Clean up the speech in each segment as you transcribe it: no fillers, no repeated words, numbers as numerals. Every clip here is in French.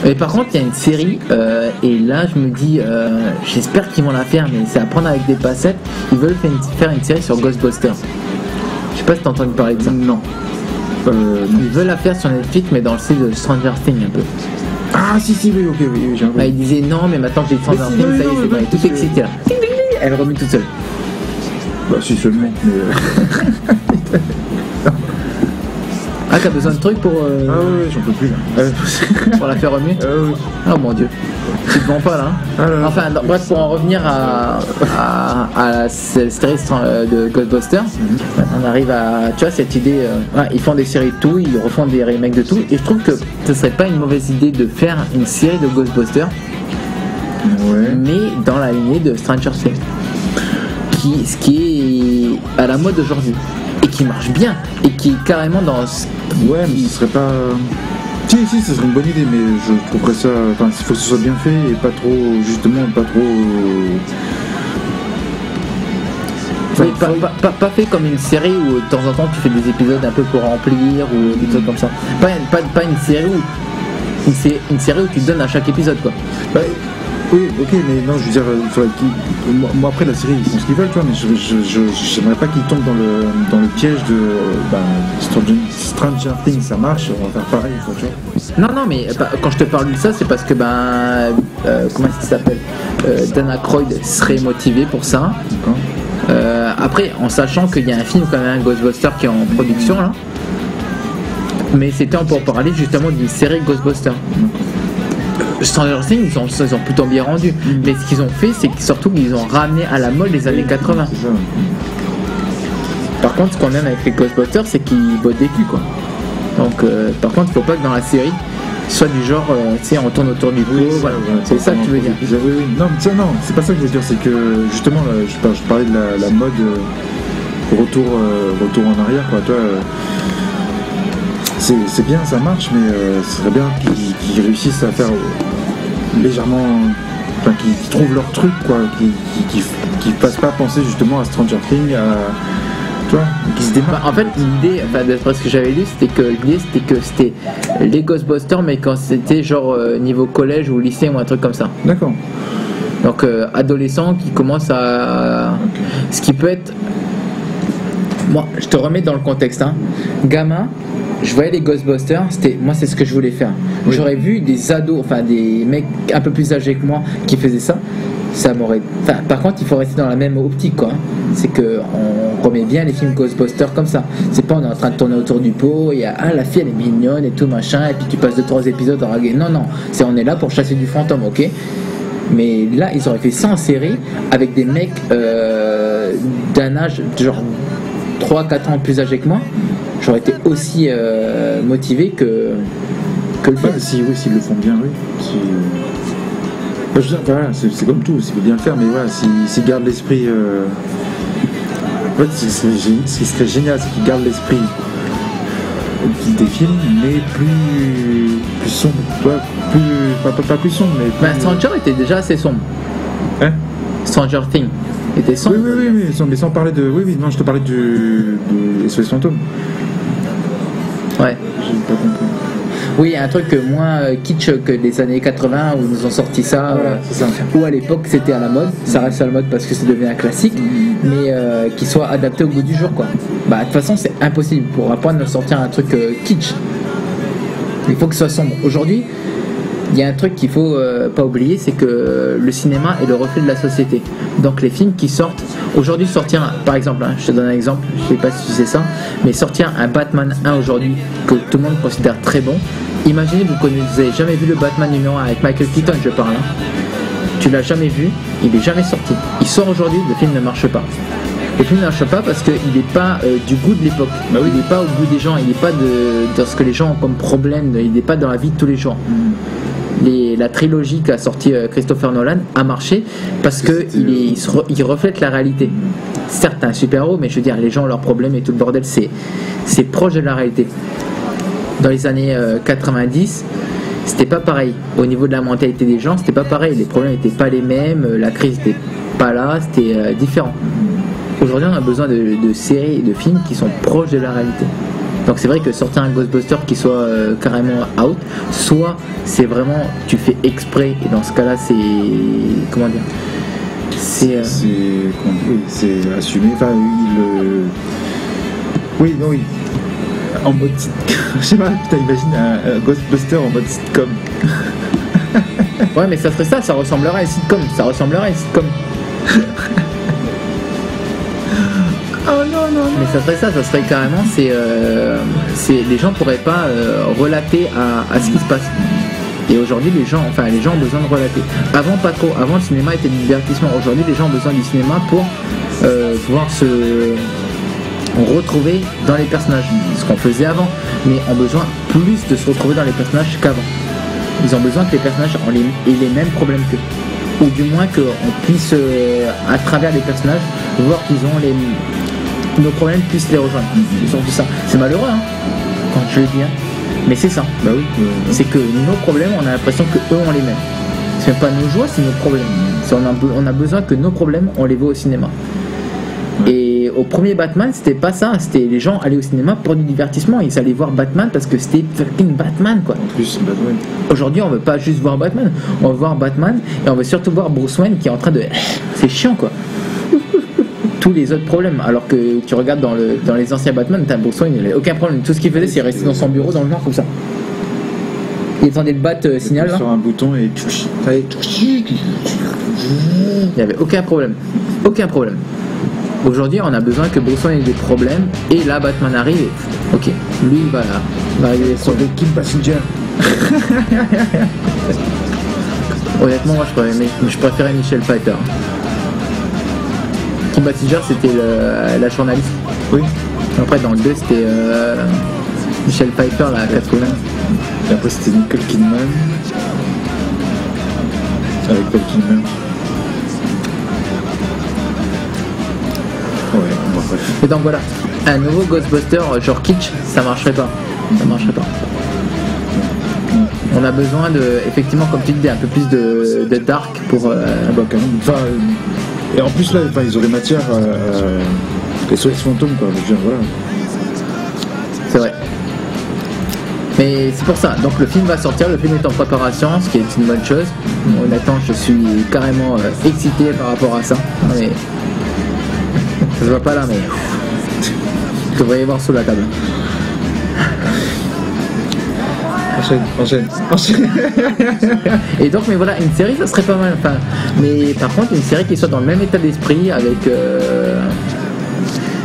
Et par contre, il y a une série, et là je me dis, j'espère qu'ils vont la faire, mais c'est à prendre avec des passettes. Ils veulent faire une série sur Ghostbusters. Je sais pas si t'as entendu parler de ça. Non. Ils veulent la faire sur Netflix, mais dans le style de Stranger Things un peu. Ah si, oui, ok, oui, j'ai Bah, ils disaient non, mais maintenant que j'ai Stranger Things, ça y est, c'est bon, tout excité là. Ding, ding, ding, elle remue toute seule. Bah si seulement, mais... Ah, t'as besoin de trucs pour... Ah ouais, j'en peux plus là. pour la faire remuer. Oui. Oh mon dieu. Tu te vends pas là, hein. Ah là là. Enfin, bref, pour en revenir à la série de Ghostbusters, on arrive à, tu vois, cette idée, ils font des séries de tout, ils refont des remakes de tout, et je trouve que ce serait pas une mauvaise idée de faire une série de Ghostbusters, mais dans la lignée de Stranger Things, ce qui est à la mode aujourd'hui, et qui marche bien, et qui est carrément dans... Ouais, mais ce serait pas... Si, ce serait une bonne idée, mais je trouverais ça... Enfin, il faut que ce soit bien fait et pas trop... Justement, pas trop... Pas fait comme une série où de temps en temps tu fais des épisodes un peu pour remplir ou des trucs comme ça. Pas une série où... Une série où tu te donnes à chaque épisode, quoi. Bah, oui, ok, mais non, je veux dire, il faudrait moi après la série, ils font ce qu'ils veulent, tu vois, mais j'aimerais pas qu'ils tombent dans le piège de Stranger Things, ça marche, on va faire pareil, quoi, tu vois. Non, mais quand je te parle de ça, c'est parce que comment est-ce qu'il s'appelle, Dan Aykroyd serait motivé pour ça. Après, en sachant qu'il y a un film quand même, Ghostbusters, qui est en production là, mais c'était pour parler justement d'une série Ghostbusters. Stranger Things, ils ont plutôt bien rendu. Mais ce qu'ils ont fait, c'est que surtout qu'ils ont ramené à la mode les années 80. Par contre, ce qu'on aime avec les Ghostbusters, c'est qu'ils bottent des culs, quoi. Donc, par contre, il faut pas que dans la série, soit du genre, tu sais, on tourne autour du pot. Voilà. C'est ça que tu veux dire. Non, c'est pas ça que je veux dire. C'est que justement, là, je parlais de la mode retour en arrière, quoi. Toi, c'est bien, ça marche, mais ce serait bien qu'ils réussissent à faire légèrement, enfin, qu'ils trouvent leur truc, quoi, qu'ils fassent pas penser justement à Stranger Things, tu vois, qu'ils se démarquent. En fait, l'idée, d'après ce que j'avais lu, c'était que c'était les Ghostbusters, mais quand c'était genre niveau collège ou lycée ou un truc comme ça. D'accord. Donc adolescent qui commence à, ce qui peut être, moi, je te remets dans le contexte, hein. Gamin. Je voyais les Ghostbusters, moi c'est ce que je voulais faire. Oui. J'aurais vu des ados, enfin des mecs un peu plus âgés que moi qui faisaient ça, ça m'aurait... Enfin, par contre, il faut rester dans la même optique, quoi. C'est qu'on remet bien les films Ghostbusters comme ça. C'est pas on est en train de tourner autour du pot, et la fille elle est mignonne et tout machin, et puis tu passes 2-3 épisodes en raguer. Non, on est là pour chasser du fantôme, ok. Mais là, ils auraient fait ça en série avec des mecs d'un âge genre 3-4 ans plus âgés que moi. J'aurais été aussi motivé que le film. S'ils le font bien, oui. Je veux dire, voilà, c'est comme tout, s'il veut bien le faire, mais voilà, s'ils gardent l'esprit. En fait, ce qui serait génial, c'est qu'ils gardent l'esprit des films, mais plus sombre. Pas plus sombre, mais. Plus... Stranger était déjà assez sombre. Hein? Stranger Things était sombre. Oui, mais sans parler de. Oui, non, je te parlais de SOS Fantôme. Ouais. J'ai pas compris. Oui, un truc moins kitsch que des années 80 où ils nous ont sorti ça, voilà, c'est ça. Où à l'époque c'était à la mode, ça reste à la mode parce que c'est devenu un classique, mais qui soit adapté au goût du jour, quoi. De toute façon c'est impossible pour un point de sortir un truc kitsch. Il faut que ce soit sombre. Aujourd'hui, il y a un truc qu'il faut pas oublier, c'est que le cinéma est le reflet de la société. Donc les films qui sortent aujourd'hui, par exemple, hein, je te donne un exemple, je sais pas si tu sais ça, mais sortir un Batman 1 aujourd'hui que tout le monde considère très bon. Imaginez, vous n'avez jamais vu le Batman numéro 1 avec Michael Keaton, je parle. Hein. Tu l'as jamais vu, il est jamais sorti. Il sort aujourd'hui, le film ne marche pas. Le film ne marche pas parce qu'il n'est pas du goût de l'époque. Bah oui. Il n'est pas au goût des gens, il n'est pas de ce que les gens ont comme problème, il n'est pas dans la vie de tous les jours. La trilogie qu'a sorti Christopher Nolan a marché parce qu'il reflète la réalité. Certes, un super-héros, mais je veux dire, les gens, leurs problèmes et tout le bordel, c'est proche de la réalité. Dans les années 90, c'était pas pareil. Au niveau de la mentalité des gens, c'était pas pareil. Les problèmes n'étaient pas les mêmes, la crise n'était pas là, c'était différent. Aujourd'hui, on a besoin de séries et de films qui sont proches de la réalité. Donc c'est vrai que sortir un Ghostbuster qui soit carrément out, soit c'est vraiment tu fais exprès et dans ce cas-là c'est comment dire, c'est assumé. Enfin oui, en mode je sais pas, putain, imagine un Ghostbuster en mode sitcom. Ouais, mais ça serait ça ressemblerait à une sitcom, Oh non. Mais ça serait carrément, c'est les gens pourraient pas relater à ce qui se passe. Et aujourd'hui, les gens ont besoin de relater. Avant, pas trop. Avant, le cinéma était du divertissement. Aujourd'hui, les gens ont besoin du cinéma pour pouvoir se retrouver dans les personnages. Ce qu'on faisait avant. Mais ont besoin plus de se retrouver dans les personnages qu'avant. Ils ont besoin que les personnages aient les mêmes problèmes qu'eux. Ou du moins qu'on puisse, à travers les personnages, voir qu'ils ont nos problèmes puissent les rejoindre. C'est surtout ça. C'est malheureux, hein, quand je le dis, hein. Mais c'est ça. Bah oui. C'est que nos problèmes, on a l'impression que eux ont les mêmes. C'est même pas nos joies, c'est nos problèmes. On a besoin que nos problèmes, on les voit au cinéma. Ouais. Et au premier Batman, c'était pas ça. C'était les gens allaient au cinéma pour du divertissement. Ils allaient voir Batman parce que c'était fucking Batman, quoi. En plus, Batman. Aujourd'hui, on veut pas juste voir Batman. On veut voir Batman et on veut surtout voir Bruce Wayne qui est en train de... C'est chiant, quoi. Tous les autres problèmes, alors que tu regardes dans les anciens Batman, t'as Bruce Wayne, il n'avait aucun problème. Tout ce qu'il faisait, c'est rester dans son bureau dans le noir comme ça. Il attendait le bat signal là. Sur un bouton et il n'y avait aucun problème. Aujourd'hui, on a besoin que Bruce Wayne ait des problèmes et là, Batman arrive. Et... ok, lui il va arriver sur des Kim Passenger. Honnêtement, moi je préférais Michelle Pfeiffer. Kim Basinger, c'était la journaliste. Oui. Après, dans le 2, c'était Michelle Pfeiffer, la Catwoman. Et après, c'était Nicole Kidman. Avec Nicole Kidman. Ouais, bon, bref. Et donc voilà, un nouveau Ghostbuster genre kitsch, ça marcherait pas. On a besoin de, effectivement, comme tu dis, un peu plus de dark pour. Enfin, et en plus là, ils auraient matière les SOS fantômes, quoi. Je veux dire, voilà. C'est vrai. Mais c'est pour ça. Donc le film va sortir, le film est en préparation, ce qui est une bonne chose. Honnêtement, je suis carrément excité par rapport à ça. Mais ça se voit pas là, mais je devrais y voir sous la table. Enchaîne. Et donc, mais voilà, une série, ça serait pas mal. Enfin, mais par contre, une série qui soit dans le même état d'esprit avec.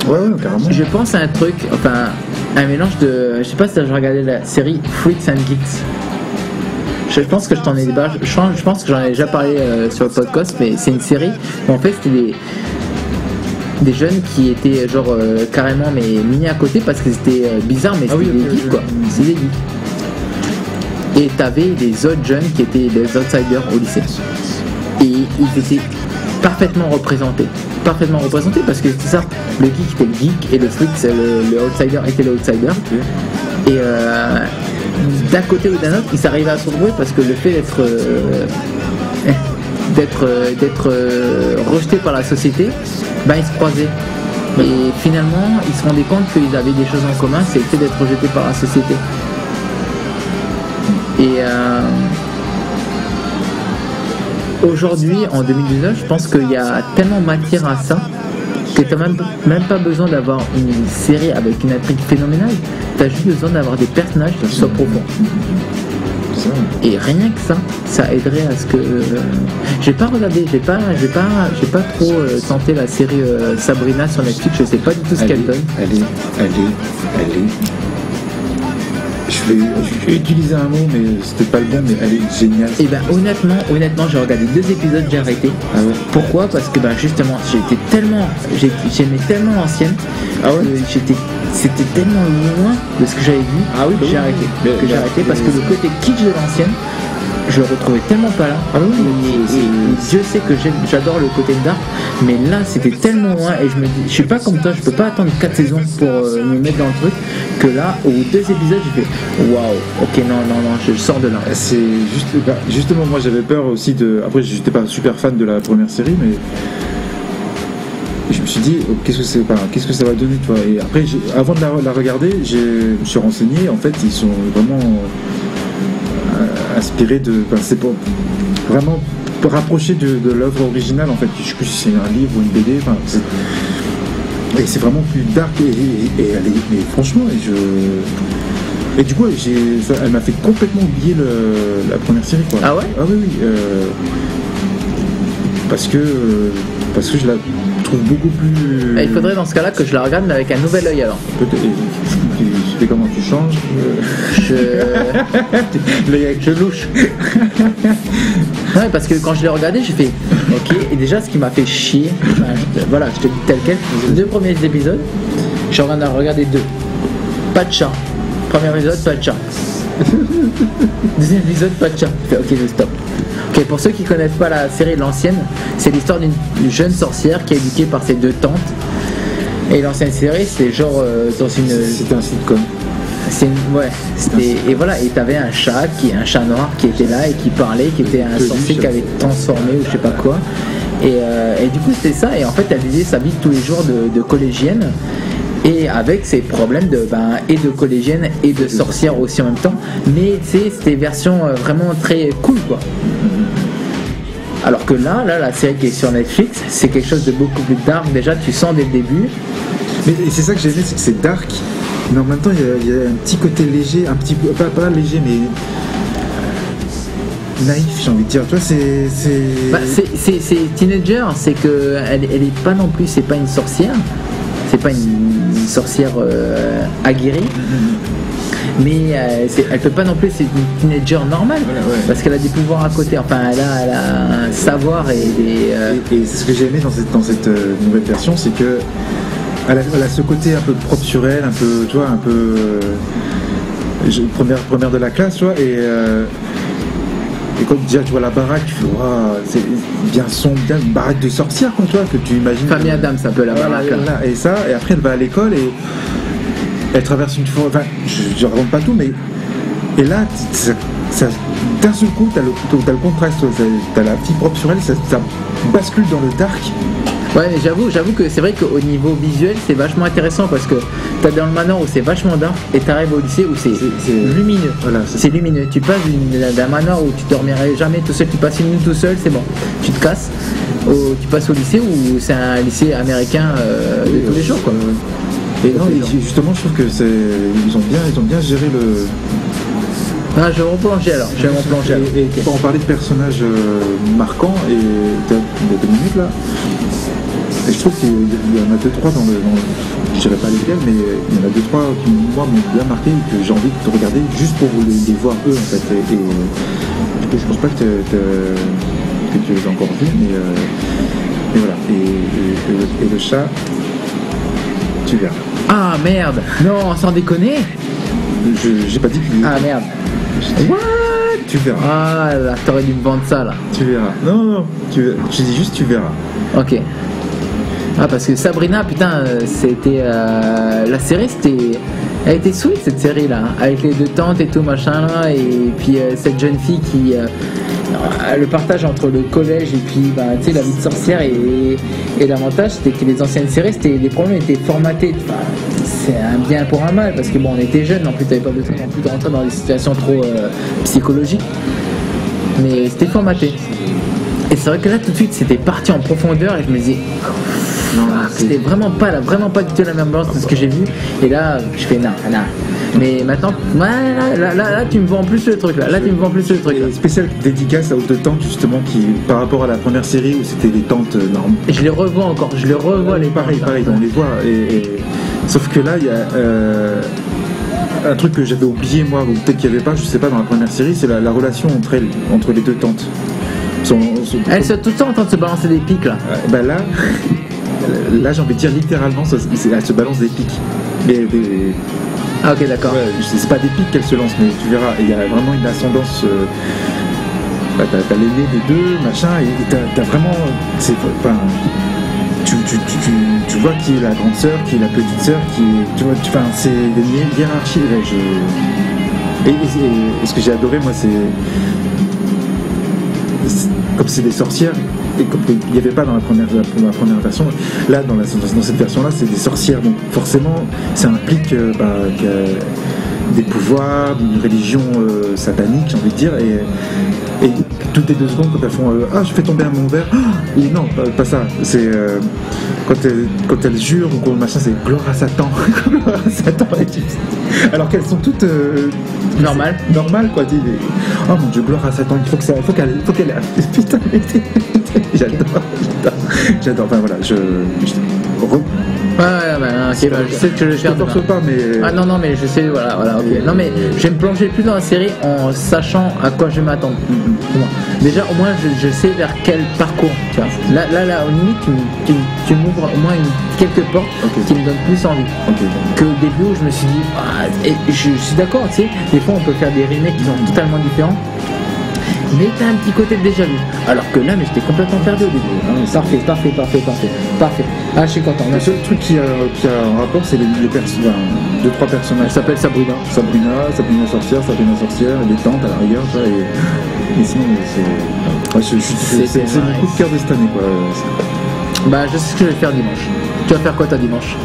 Ouais, carrément. Je pense à un truc, enfin, un mélange de. Je sais pas si t'as regardé la série Freaks and Geeks. Je pense que je t'en ai débat. Je pense que j'en ai déjà parlé sur le podcast, mais c'est une série où en fait c'était des jeunes qui étaient genre carrément mais mis à côté parce que c'était bizarre, mais c'était des geeks, quoi. C'est des geeks. Et t'avais des autres jeunes qui étaient des outsiders au lycée. Et ils étaient parfaitement représentés parce que c'est ça, le geek était le geek et le freak, c'est le outsider était le outsider. Et d'un côté ou d'un autre, ils arrivaient à se retrouver parce que le fait d'être rejeté par la société, ben ils se croisaient. Et finalement, ils se rendaient compte qu'ils avaient des choses en commun, c'était d'être rejeté par la société. Et aujourd'hui, en 2019, je pense qu'il y a tellement matière à ça que tu n'as même pas besoin d'avoir une série avec une intrigue phénoménale. Tu as juste besoin d'avoir des personnages qui soient profonds. Et rien que ça aiderait à ce que. J'ai pas regardé, j'ai pas trop tenté la série Sabrina sur Netflix, je sais pas du tout ce qu'elle donne. Elle est. Je vais utiliser un mot, mais c'était pas le bon, mais elle est géniale. Et ben honnêtement, j'ai regardé 2 épisodes, j'ai arrêté. Ah ouais. Pourquoi ? Parce que ben justement, j'aimais tellement l'ancienne. Ah ouais. C'était tellement loin de ce que j'avais vu. Ah oui, que j'ai arrêté. Parce que le côté kitsch de l'ancienne, je le retrouvais tellement pas là. Ah oui, et Dieu sait que j'adore le côté dark, mais là c'était tellement loin et je me dis, je suis pas comme toi, je peux pas attendre 4 saisons pour me mettre dans le truc, que là, au 2 épisodes, j'ai fait waouh, ok, non, je sors de là. C'est juste, justement, moi j'avais peur aussi de. Après, j'étais pas super fan de la première série, mais je me suis dit, oh, qu'est-ce que ça va donner, tu vois. Et après, avant de la regarder, je me suis renseigné. En fait, ils sont vraiment inspirés de. C'est pour vraiment rapprocher de l'œuvre originale, en fait. Je sais plus si c'est un livre ou une BD. Et c'est vraiment plus dark. Et elle est, mais franchement, et du coup, elle m'a fait complètement oublier la première série, quoi. Ah ouais? Ah oui. Parce que je la trouve beaucoup plus. Il faudrait dans ce cas-là que je la regarde mais avec un nouvel œil alors. Peut-être. Tu fais comment? Tu changes? Je louche. Ouais, parce que quand je l'ai regardé, j'ai fait ok. Et déjà, ce qui m'a fait chier, voilà, je te dis tel quel, les 2 premiers épisodes, j'en ai regardé 2. Pas de chat. Premier épisode, pas de chat. Deuxième épisode, pas de chat. Je fais ok, je stop. Ok, pour ceux qui connaissent pas la série de l'ancienne, c'est l'histoire d'une jeune sorcière qui est éduquée par ses 2 tantes. Et l'ancienne série, c'est genre dans une. C'était un sitcom. Et voilà, et t'avais un chat noir qui était là et qui parlait, qui était un sorcier qui avait transformé ou je sais pas quoi. Et du coup c'était ça. Et en fait, elle vivait sa vie de tous les jours de collégienne. Et avec ses problèmes et de collégienne et de sorcière aussi en même temps, mais tu sais, c'était version vraiment très cool quoi. Alors que là, la série qui est sur Netflix, c'est quelque chose de beaucoup plus dark. Déjà, tu sens dès le début. Mais c'est ça que j'ai aimé, c'est que c'est dark, mais en même temps, il y a un petit côté léger, un petit peu pas léger, mais naïf, j'ai envie de dire. Toi, c'est teenager, c'est que elle est pas non plus, c'est pas une sorcière. C'est pas une sorcière aguerrie, mais elle peut pas non plus, c'est une teenager normale, parce qu'elle a des pouvoirs à côté, enfin elle a un savoir et des. Et c'est ce que j'ai aimé dans cette nouvelle version, c'est que elle a ce côté un peu propre sur elle, un peu, tu vois, un peu première de la classe, tu vois, et quand déjà tu vois la baraque, tu fais waouh, c'est bien sombre, bien une baraque de sorcière comme toi que tu imagines. Famille Adams, ça peut la baraque. Voilà, et ça, et après elle va à l'école et elle traverse une forêt. Enfin, je raconte pas tout, mais et là, d'un seul coup, t'as le contraste, t'as la fille propre sur elle, ça bascule dans le dark. Ouais, mais j'avoue que c'est vrai qu'au niveau visuel, c'est vachement intéressant parce que t'as dans le manoir où c'est vachement dark et t'arrives au lycée où c'est lumineux. Voilà, c'est lumineux. Tu passes d'un manoir où tu dormirais jamais tout seul, tu passes une nuit tout seul, c'est bon, tu te casses. Tu passes au lycée où c'est un lycée américain de tous les jours, quoi. Et non, justement, je trouve que ils ont bien géré le. Ah, je vais replonger alors. Et on parlait de personnages marquants et il y a 2 minutes là. Et je trouve qu'il y en a 2-3 dans le. Je dirais pas lesquels, mais il y en a 2-3 qui moi m'ont bien marqué et que j'ai envie de regarder juste pour les voir eux en fait. Et je pense pas que tu les as encore vus, mais voilà. Et le chat, tu verras. Ah merde! Non, sans déconner! J'ai pas dit qu'il. Ah merde! What? Tu verras. Ah là, t'aurais dû me vendre ça là. Tu verras. Non, je dis juste tu verras. Ok. Ah parce que Sabrina, putain, c'était la série, elle était sweet cette série là, avec les 2 tantes et tout machin là, et puis cette jeune fille qui le partage entre le collège et puis tu sais la vie de sorcière et l'avantage c'était que les anciennes séries les problèmes étaient formatés. Enfin, c'est un bien pour un mal parce que bon on était jeunes, en plus t'avais pas besoin non plus de rentrer dans des situations trop psychologiques, mais c'était formaté. Et c'est vrai que là tout de suite c'était parti en profondeur et je me disais non, c'était vraiment pas du tout la même ambiance de ce que j'ai vu. Et là je fais non. Mais maintenant là tu me vends plus le truc là. Là tu me vends plus le truc là. Spécial dédicace aux 2 tantes justement qui par rapport à la première série où c'était des tantes normales. Et je les revois encore, les pareil, on les voit et sauf que là il y a un truc que j'avais oublié moi, ou peut-être qu'il n'y avait pas, je sais pas, dans la première série, c'est la relation entre les 2 tantes. Elles sont tout le temps en train de se balancer des pics là. Là j'ai envie de dire littéralement elle se balance des pics. Mais ah ok d'accord. Ouais, c'est pas des pics qu'elle se lance, mais tu verras, il y a vraiment une ascendance. T'as l'aîné des 2, machin, et t'as vraiment. Tu vois qui est la grande sœur, qui est la petite sœur, c'est une hiérarchie. Et ce que j'ai adoré moi c'est comme c'est des sorcières, il n'y avait pas dans la première version. Là, dans cette version-là, c'est des sorcières. Donc forcément, ça implique que des pouvoirs, une religion satanique, j'ai envie de dire, et toutes les 2 secondes quand elles font je fais tomber un mon verre, ou non, pas ça, c'est quand elles jurent ou quand machin, c'est gloire à Satan, gloire à Satan, alors qu'elles sont toutes normales quoi, oh mon Dieu, gloire à Satan, il faut qu'elle putain, j'adore, enfin voilà, ok, je sais que je vais faire demain. Pas, mais... non, mais je sais, voilà, ok. Non, mais je vais me plonger plus dans la série en sachant à quoi je vais m'attendre. Déjà, au moins, je sais vers quel parcours. Tu vois. Là, au limite, tu m'ouvres au moins quelques portes qui me donnent plus envie. Que au début où je me suis dit, et je suis d'accord, tu sais, des fois on peut faire des remakes qui sont totalement différents. Mais t'as un petit côté de déjà vu. Alors que là, mais j'étais complètement perdu au début. Parfait. Ah, je suis content. Le seul truc qui a un rapport, c'est les 2-3 personnages. Elle s'appelle Sabrina sorcière, et les tantes à la rigueur, ça, et sinon, c'est mon coup de cœur de cette année, quoi. Je sais ce que je vais faire dimanche. Tu vas faire quoi, toi, dimanche?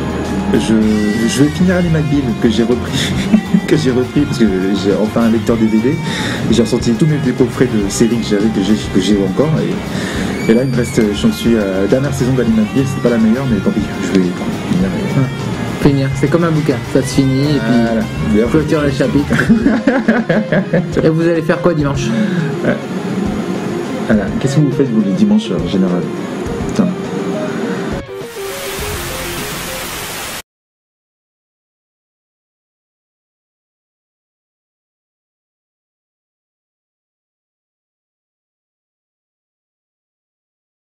Je vais finir Ali McBeal que j'ai repris parce que j'ai enfin un lecteur DVD et j'ai ressorti tous mes coffrets de séries que j'ai encore et là il me reste, j'en suis à la dernière saison d'Ali McBeal, c'est pas la meilleure mais tant pis, je vais finir, c'est comme un bouquin, ça se finit et puis clôture le chapitre. Et vous allez faire quoi dimanche? Qu'est-ce que vous faites vous le dimanche en général?